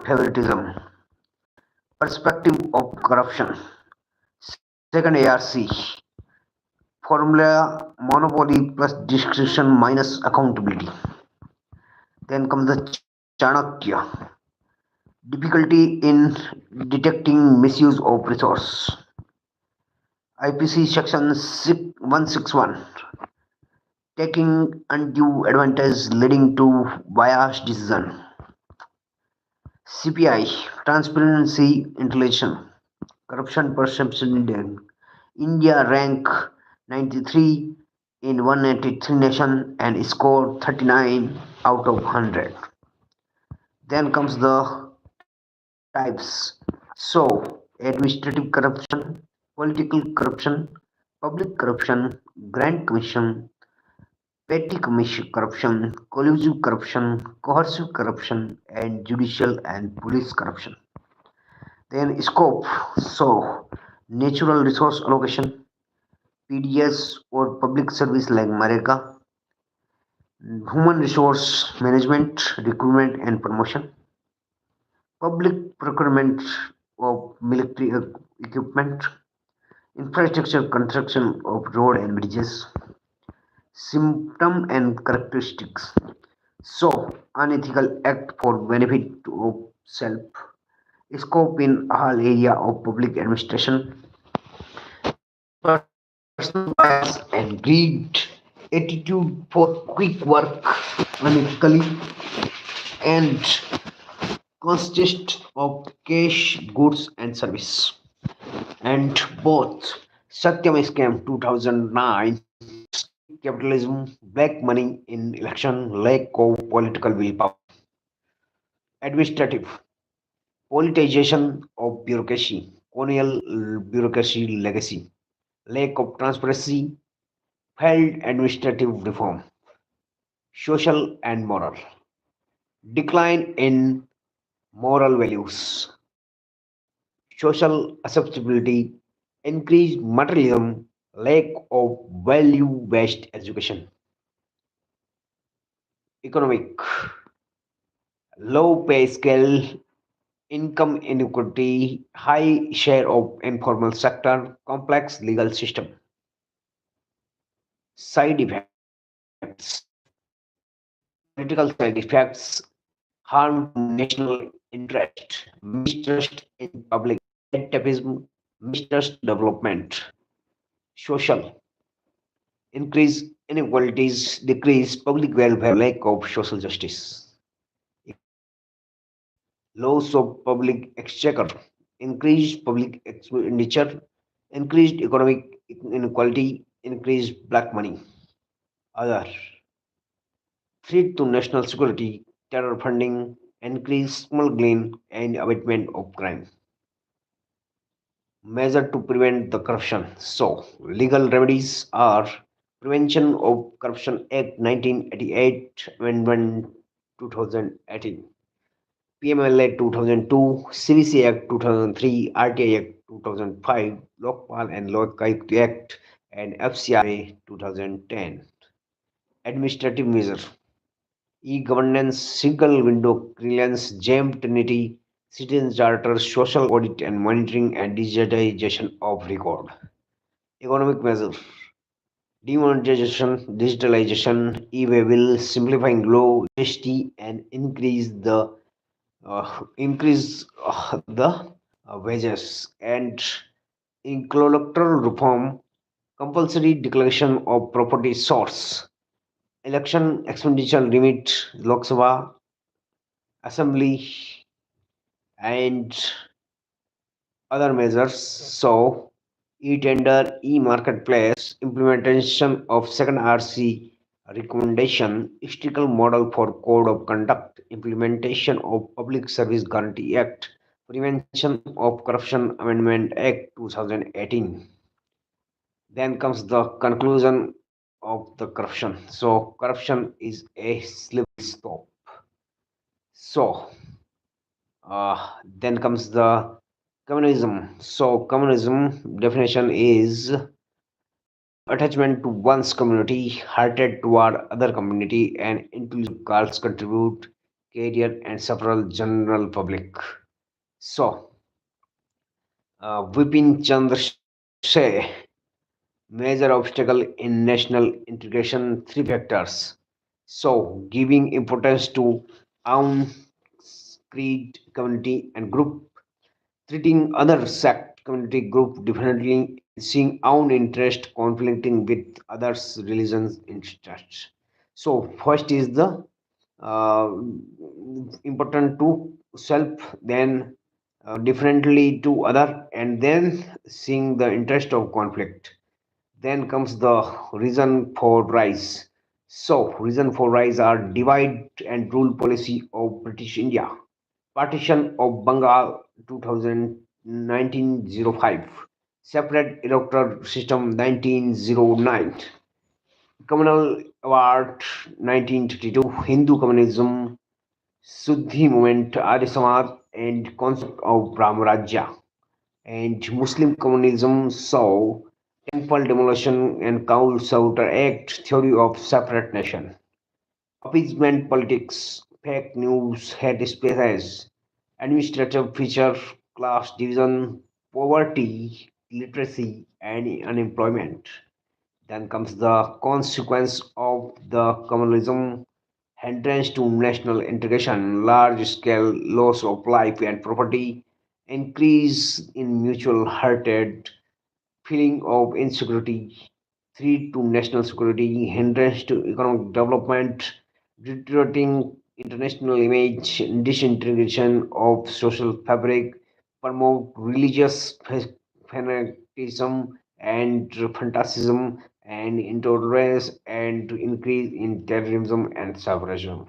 favoritism, perspective of corruption. Second ARC, formula monopoly plus discretion minus accountability. Then comes the Chanakya, difficulty in detecting misuse of resource. IPC section 161, taking undue advantage leading to biased decision. CPI, Transparency Intelligence, Corruption Perception Index. India rank 93 in 183 nation and scored 39 out of 100. Then comes the types. So, administrative corruption, political corruption, public corruption, grant commission, petty commission corruption, collusive corruption, coercive corruption, and judicial and police corruption. Then scope. So, natural resource allocation, PDS or public service like Mareka, human resource management, recruitment and promotion, public procurement of military equipment, infrastructure construction of road and bridges, symptom and characteristics. So, unethical act for benefit of self, scope in all area of public administration, personal bias and greed, attitude for quick work unethically, and consist of cash, goods, and service. And both Satyam scam 2009, capitalism, black money in election, lack of political willpower, administrative, politicization of bureaucracy, colonial bureaucracy legacy, lack of transparency, failed administrative reform, social and moral, decline in moral values, social acceptability, increased materialism, lack of value based education, economic, low pay scale, income inequality, high share of informal sector, complex legal system, side effects, political side effects, harm to national interest, mistrust in public, activism, mistrust development, social, increase inequalities, decrease public welfare, lack of social justice, loss of public exchequer, increased public expenditure, increased economic inequality, increased black money. Other threat to national security, terror funding, increased smuggling, and abatement of crime. Measure to prevent the corruption. So, legal remedies are Prevention of Corruption Act 1988, Amendment 2018, PMLA 2002, CVC Act 2003, RTI Act 2005, Lokpal and Lokaयुkt Act, and FCRA 2010. Administrative measure. E-governance, single window clearance, GEM Trinity, citizen charter, social audit and monitoring, and digitization of record. Economic measure. Demonetization, digitalization, e-way simplifying law, GST, and increase the wages, and in electoral reform, compulsory declaration of property source, election expenditure limit, Lok Sabha, Assembly, and other measures. So, e-tender, e-marketplace, implementation of second RC recommendation, historical model for code of conduct, implementation of Public Service Guarantee Act, Prevention of Corruption Amendment Act 2018. Then comes the conclusion of the corruption. So, corruption is a slippery slope. So, then comes the communism. So, communism definition is attachment to one's community, hearted toward other community, and inclusive goals contribute career, and several general public. So, Vipin Chandra say major obstacle in national integration three factors. So, giving importance to own creed, community, and group, treating other sect, community, group differently, and seeing own interest conflicting with others' religions interests. So, first is the uh, important to self, then differently to other, and then seeing the interest of conflict. Then comes the reason for rise. So, reason for rise are divide and rule policy of British India, partition of Bengal 1905, separate electoral system 1909, communal award 1932, Hindu communism, Suddhi movement, Arya Samaj, and concept of Brahmarajya, and Muslim communism saw temple demolition and Cowl Sauter Act, theory of separate nation, appeasement politics, fake news, hate speeches, administrative feature, class division, poverty, literacy, and unemployment. Then comes the consequence of the communalism, hindrance to national integration, large scale loss of life and property, increase in mutual hatred, feeling of insecurity, threat to national security, hindrance to economic development, deteriorating international image, disintegration of social fabric, promote religious fanaticism and fantasism and intolerance, and to increase in terrorism and separatism.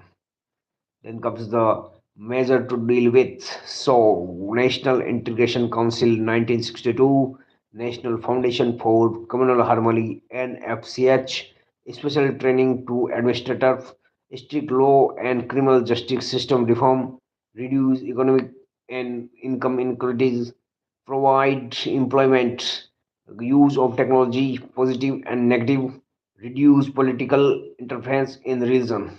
Then comes the measure to deal with. So, National Integration Council 1962, National Foundation for Communal Harmony NFCH, special training to administrators, strict law and criminal justice system reform, reduce economic and income inequalities, provide employment, use of technology, positive and negative, reduce political interference in the region.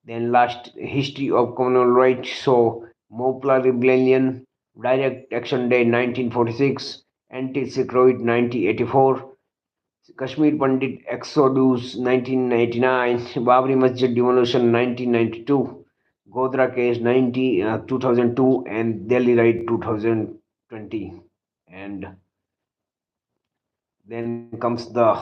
Then last history of communal rights. So Mopla Rebellion, Direct Action Day 1946, Anti-Secroid 1984, Kashmir Pandit Exodus 1999, Babri Masjid Demolition 1992, Godra case 2002, and Delhi Riot 2020. And then comes the